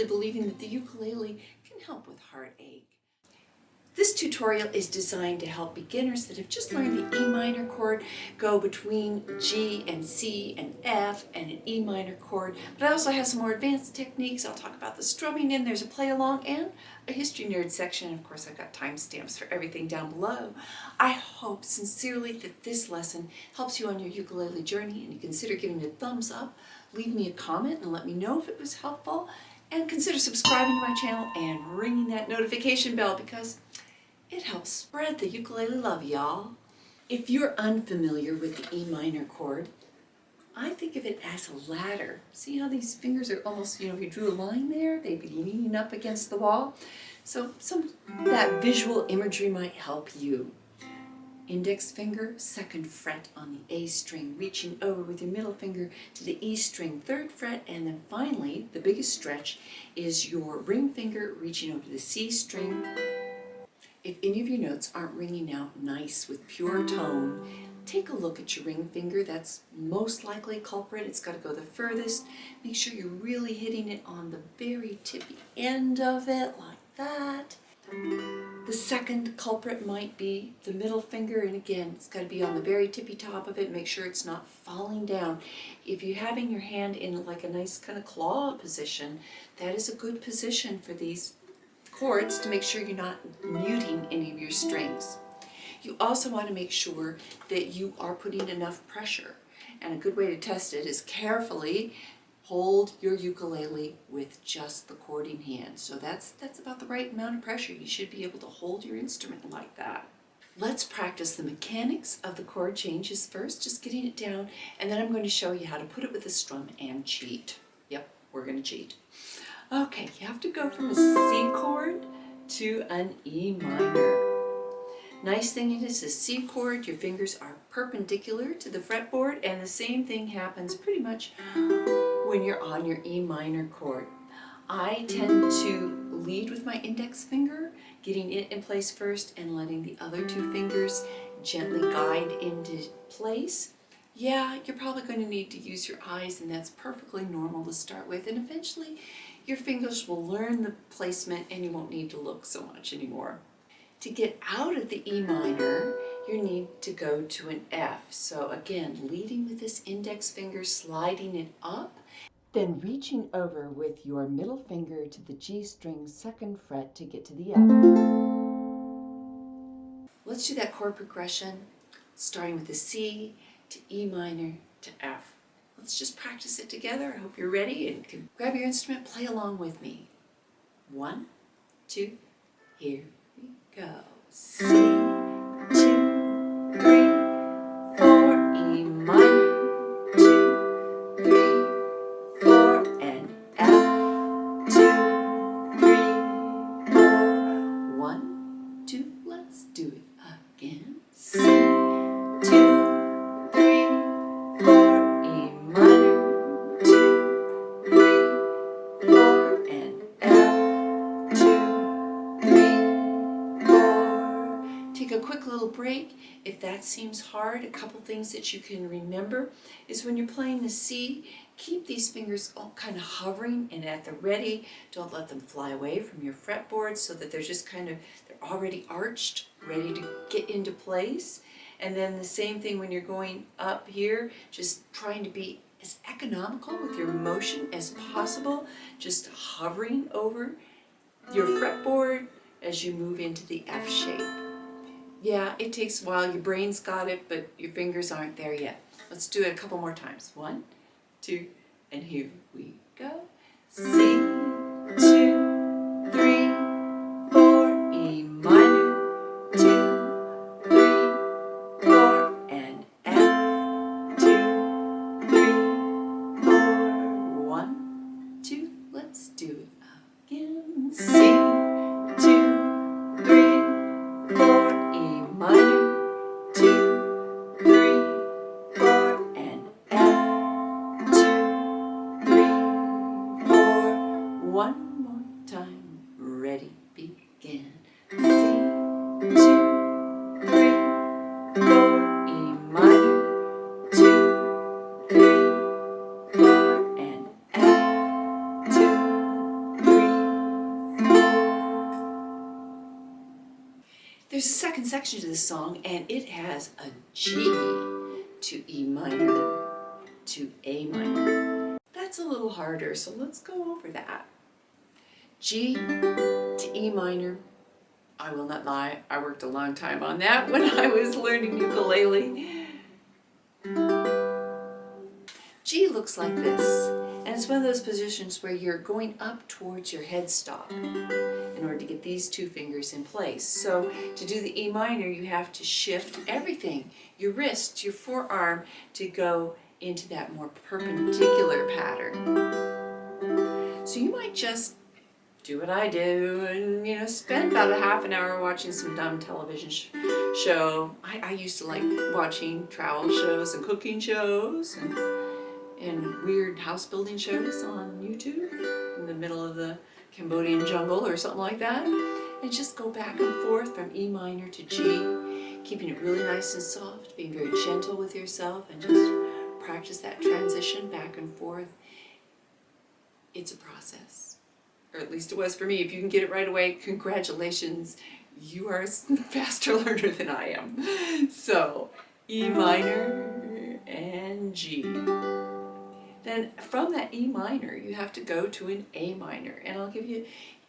believing that the ukulele can help with heartache. This tutorial is designed to help beginners that have just learned the E minor chord go between G and C and F and an E minor chord. But I also have some more advanced techniques. I'll talk about the strumming in, there's a play along and a history nerd section. And of course, I've got timestamps for everything down below. I hope sincerely that this lesson helps you on your ukulele journey and you consider giving it a thumbs up. Leave me a comment and let me know if it was helpful. And consider subscribing to my channel and ringing that notification bell because it helps spread the ukulele love, y'all. If you're unfamiliar with the E minor chord, I think of it as a ladder. See how these fingers are almost, if you drew a line there, they'd be leaning up against the wall. So some of that visual imagery might help you. Index finger, 2nd fret on the A string, reaching over with your middle finger to the E string, 3rd fret, and then finally, the biggest stretch is your ring finger reaching over to the C string. If any of your notes aren't ringing out nice with pure tone, take a look at your ring finger. That's most likely a culprit. It's got to go the furthest. Make sure you're really hitting it on the very tippy end of it, like that. The second culprit might be the middle finger, and again, it's got to be on the very tippy top of it. Make sure it's not falling down. If you're having your hand in like a nice kind of claw position, that is a good position for these chords to make sure you're not muting any of your strings. You also want to make sure that you are putting enough pressure, and a good way to test it is carefully hold your ukulele with just the chording hand. So that's about the right amount of pressure. You should be able to hold your instrument like that. Let's practice the mechanics of the chord changes first, just getting it down, and then I'm going to show you how to put it with a strum and cheat. Yep, we're going to cheat. Okay, you have to go from a C chord to an E minor. Nice thing is a C chord, your fingers are perpendicular to the fretboard, and the same thing happens pretty much when you're on your E minor chord. I tend to lead with my index finger, getting it in place first and letting the other 2 fingers gently guide into place. Yeah, you're probably going to need to use your eyes, and that's perfectly normal to start with, and eventually your fingers will learn the placement and you won't need to look so much anymore. To get out of the E minor, you need to go to an F. So again, leading with this index finger, sliding it up, then reaching over with your middle finger to the G string 2nd fret to get to the F. Let's do that chord progression, starting with the C to E minor to F. Let's just practice it together. I hope you're ready and can grab your instrument, play along with me. 1, 2, here we go. C, 2, 3, 4, E minor, 2, 3, 4, and F, 2, 3, 4. 1, 2, let's do it again. C, 2, 3, 4. Take a quick little break. If that seems hard, a couple things that you can remember is when you're playing the C, keep these fingers all kind of hovering and at the ready. Don't let them fly away from your fretboard so that they're just they're already arched, ready to get into place. And then the same thing when you're going up here, just trying to be as economical with your motion as possible, just hovering over your fretboard as you move into the F shape. Yeah, it takes a while. Your brain's got it, but your fingers aren't there yet. Let's do it a couple more times. 1, 2, and here we go. C, 2, 3, 4, E minor, 2, 3, 4, and F, 2, 3, 4. 1, 2, let's do it again. C, 2, 3, 4. Minor, 2, 3, 4, and F, 2, 3, 4. 1 more time. Ready, begin. C, 2, 3, 4, E minor, 2, 3, 4, and F, 2, 3, There's a second section to this song, and it has a G to E minor to A minor. That's a little harder, so let's go over that. G to E minor. I will not lie, I worked a long time on that when I was learning ukulele. G looks like this, and it's one of those positions where you're going up towards your headstock in order to get these two fingers in place. So to do the E minor, you have to shift everything, your wrist, your forearm, to go into that more perpendicular pattern. So you might just do what I do and, spend about a half an hour watching some dumb television show. I used to like watching travel shows and cooking shows and weird house building shows on YouTube in the middle of the Cambodian jungle or something like that. And just go back and forth from E minor to G, keeping it really nice and soft, being very gentle with yourself, and just practice that transition back and forth. It's a process. Or at least it was for me. If you can get it right away, congratulations. You are a faster learner than I am. So, E minor and G. Then from that E minor, you have to go to an A minor. And I'll give you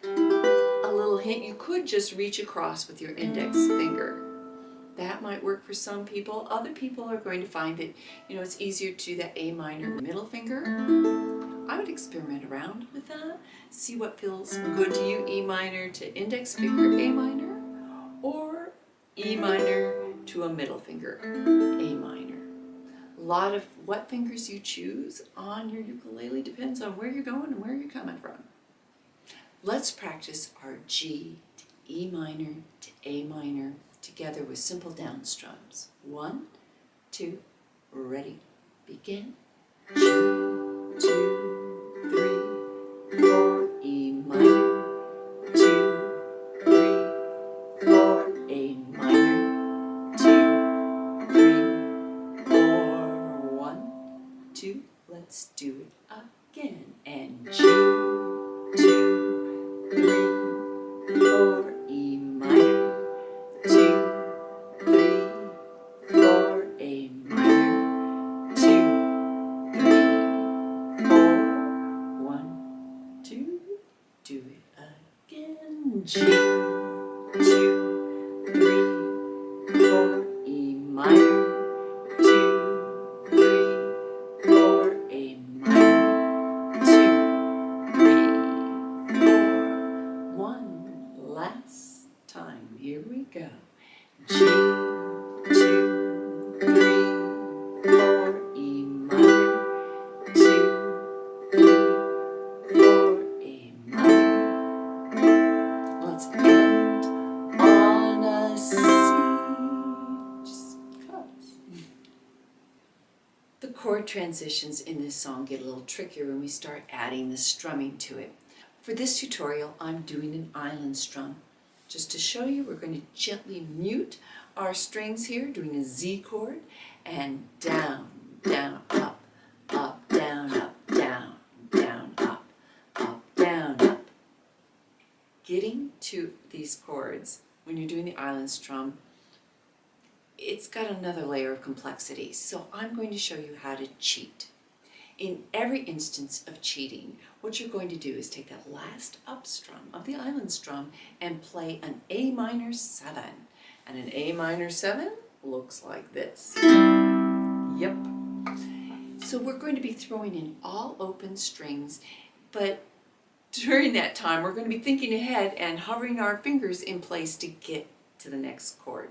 a little hint. You could just reach across with your index finger. That might work for some people. Other people are going to find that, it's easier to do that A minor middle finger. I would experiment around with that, see what feels good to you, E minor to index finger A minor, or E minor to a middle finger A minor. A lot of what fingers you choose on your ukulele depends on where you're going and where you're coming from. Let's practice our G to E minor to A minor together with simple down strums. 1, 2, ready, begin. G, 2, 3, 4, E minor, 2, 3, 4, A minor, 2, 3, 4, 1, 2, let's do it again, and G, 2, 3, 4, E minor, 2, 3, 4, A minor, 2, 3, 4, 1, 2, do it again. G, 2, 3, 4, E minor, 2, 3, 4, A minor, 2, 3, 4, 1. Last time. Here we go. G, 2, 3, 4, E minor, 2, 3, 4, A minor. Let's end on a C, just because. The chord transitions in this song get a little trickier when we start adding the strumming to it. For this tutorial, I'm doing an island strum. Just to show you, we're going to gently mute our strings here, doing a Z chord, and down, down, up, up, down, down, up, down, up. Getting to these chords, when you're doing the island strum, it's got another layer of complexity. So I'm going to show you how to cheat. In every instance of cheating, what you're going to do is take that last up strum of the island strum and play an A minor 7. And an A minor 7 looks like this. Yep. So we're going to be throwing in all open strings, but during that time we're going to be thinking ahead and hovering our fingers in place to get to the next chord.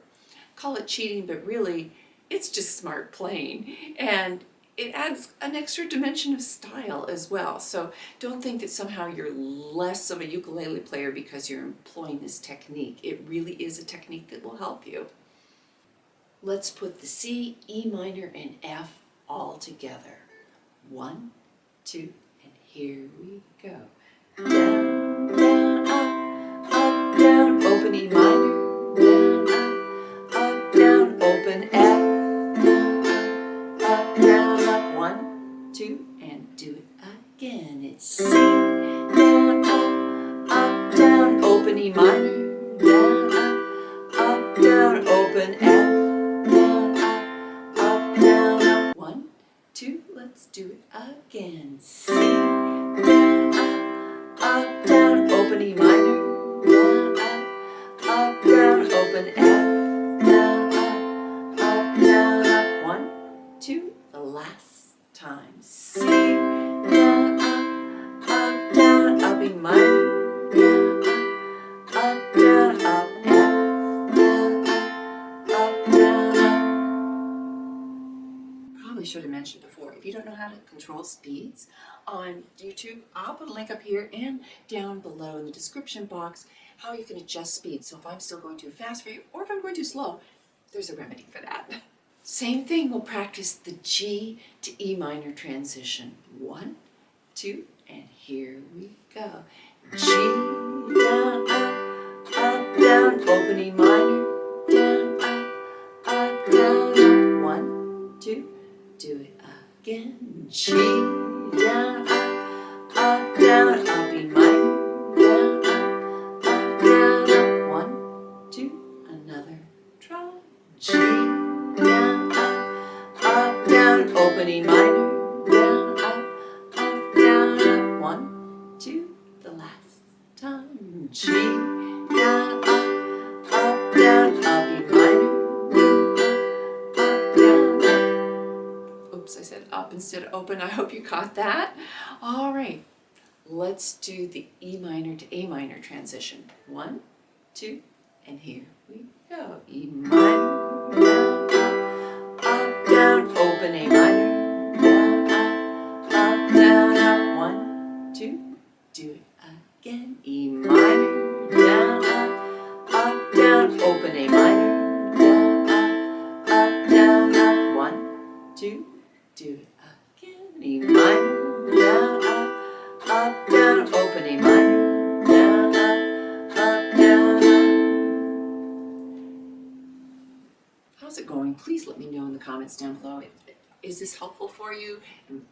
Call it cheating, but really it's just smart playing. And it adds an extra dimension of style as well. So don't think that somehow you're less of a ukulele player because you're employing this technique. It really is a technique that will help you. Let's put the C, E minor, and F all together. 1, 2, and here we go. Down, down, up, down, open E minor, down, up, down, open F. And do it again. It's C, down, up, down, open E minor, down, up, open E minor, down, up, down, open F, down, up, down, up, 1, 2, the last time, C, down, up, down, up, E minor, down, up, down, up, F, down, up, down, up. Probably should have mentioned before, if you don't know how to control speeds on YouTube, I'll put a link up here and down below in the description box how you can adjust speed. So if I'm still going too fast for you, or if I'm going too slow, there's a remedy for that. Same thing, we'll practice the G to E minor transition. 1, 2, and here we go. G, down, up, down, open E minor, down, up, down, up, 1, 2, do it again. G, down, down, up, E minor, down, down, up, 1, 2, another try. G, down, down, open E minor, down, down, up, 1, 2, the last time. G, down, down, up, E minor, down, up. Oops, I said up instead of open. I hope you caught that. All right, let's do the E minor to A minor transition. 1, 2, and here we go. E minor, down, down, open A minor, down, down, up, 1, 2, do it again. E minor, down, down, open A minor, down, down, up, 1, 2, do it again. E minor, down, down, open A minor, down, down, up. How's it going? Please let me know in the comments down below. Is this helpful for you?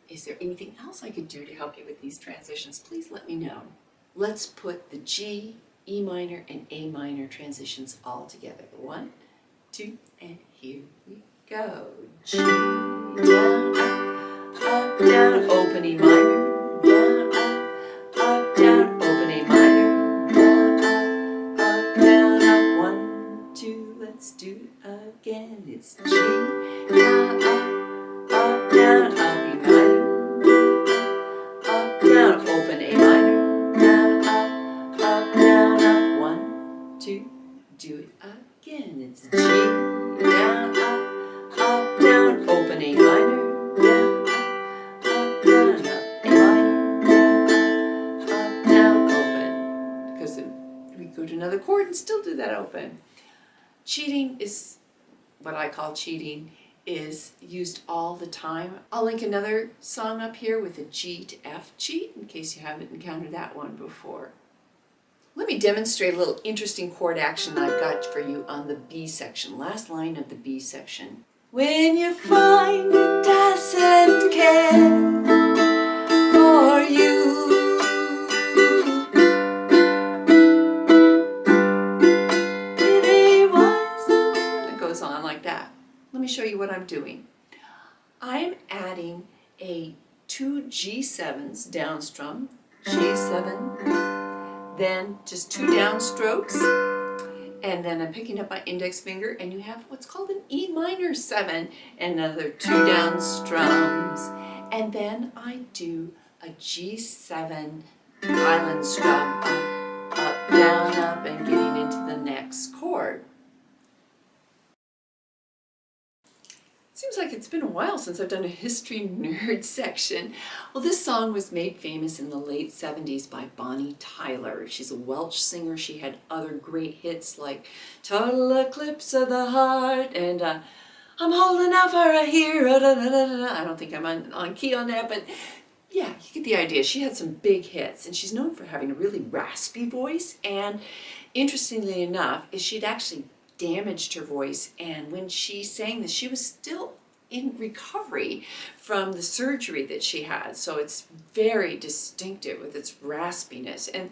Is there anything else I could do to help you with these transitions? Please let me know. Let's put the G, E minor, and A minor transitions all together. 1, 2, and here we go. G, down, down, open E minor, down, down, open A minor, down, down, up, 1, 2, let's do it again. It's G, down, down, up, E minor, down, open A minor, down, down, up, 1, 2, do it again. It's G, down, down, open A minor, down, down, up, A minor, down, open. Because we go to another chord and still do that open. Cheating is what I call cheating, is used all the time. I'll link another song up here with a G to F cheat in case you haven't encountered that one before. Let me demonstrate a little interesting chord action I've got for you on the B section, last line of the B section. When you find it doesn't care for you, it goes on like that. Let me show you what I'm doing. I'm adding a 2 G7s down strum, G7, then just 2 down strokes, and then I'm picking up my index finger, and you have what's called an E minor 7, and another 2 down strums, and then I do a G7 island strum, up, down, up, and getting into the next chord. Seems like it's been a while since I've done a history nerd section. Well, this song was made famous in the late 70s by Bonnie Tyler. She's a Welsh singer. She had other great hits like Total Eclipse of the Heart and I'm Holding Out for a Hero. Da, da, da, da. I don't think I'm on key on that, but yeah, you get the idea. She had some big hits, and she's known for having a really raspy voice, and interestingly enough, she'd actually damaged her voice, and when she sang this, she was still in recovery from the surgery that she had, so it's very distinctive with its raspiness. And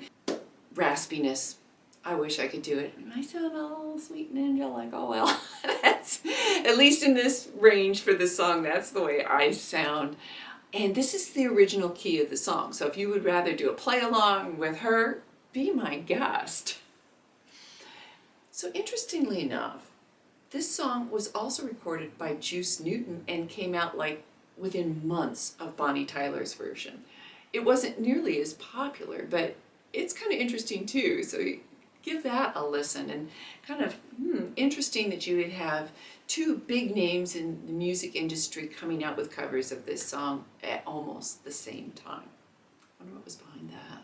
raspiness, I wish I could do it. I sound all sweet and angelic. Oh well, that's, at least in this range for this song, that's the way I sound. And this is the original key of the song, so if you would rather do a play along with her, be my guest. So interestingly enough, this song was also recorded by Juice Newton and came out like within months of Bonnie Tyler's version. It wasn't nearly as popular, but it's kind of interesting too. So give that a listen, and kind of interesting that you would have two big names in the music industry coming out with covers of this song at almost the same time. I wonder what was behind that.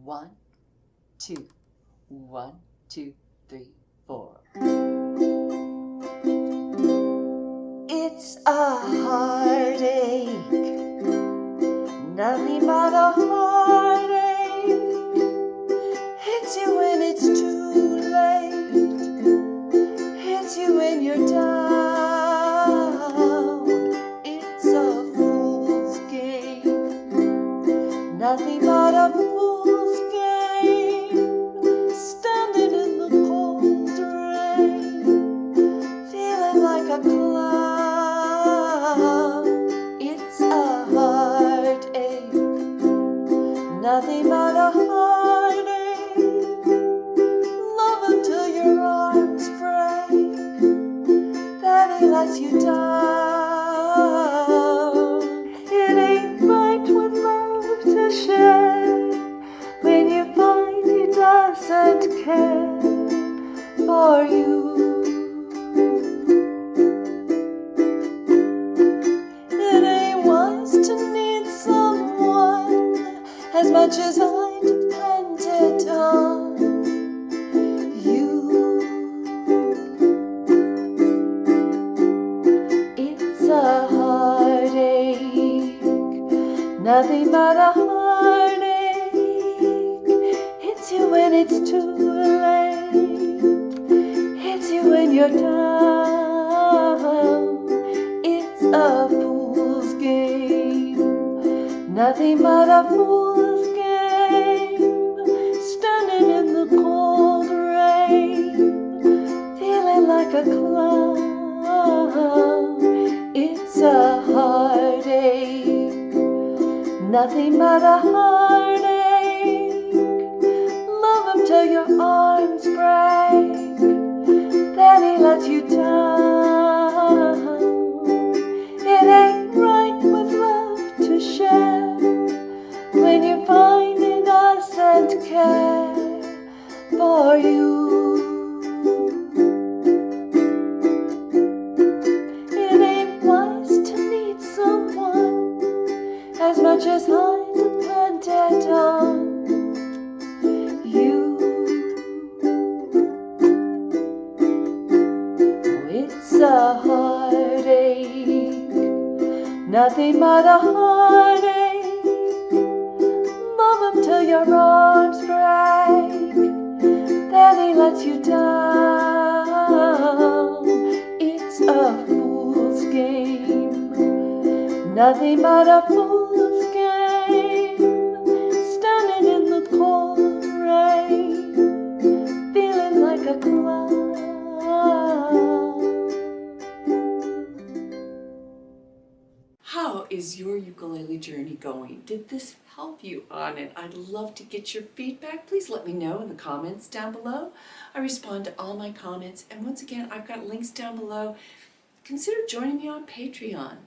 One, two, 1, 2, 3, 4. It's a heartache, nothing but a heartache. Hits you when it's too late, hits you when you're down. It's a fool's game, nothing but a fool's game. Standing in the cold rain, feeling like a clown. It's a heartache, nothing but a heartache. Love until your arms break, then he lets you down. It ain't right with love to share, when you find he doesn't care for you. It ain't wise to need someone as much as I depended on you. It's a heartache, nothing but a heartache. Hits you when it's too late, hits you when you're down. It's a fool's game, nothing but a fool's game. Standing in the cold rain, feeling like a clown. It's a heartache, nothing but a heartache. Love him till your arms break, then he lets you down. It ain't right with love to share, when you find he doesn't care for you. It ain't wise to need someone as much as I depended on you. It's a heartache, nothing but a heartache. Love him till your arms break, then he lets you down. It's a fool's game, nothing but a fool's game. Standing in the cold rain, feeling like a clown. How is your ukulele journey going? Did this help you on it? I'd love to get your feedback. Please let me know in the comments down below. I respond to all my comments, and once again, I've got links down below. Consider joining me on Patreon.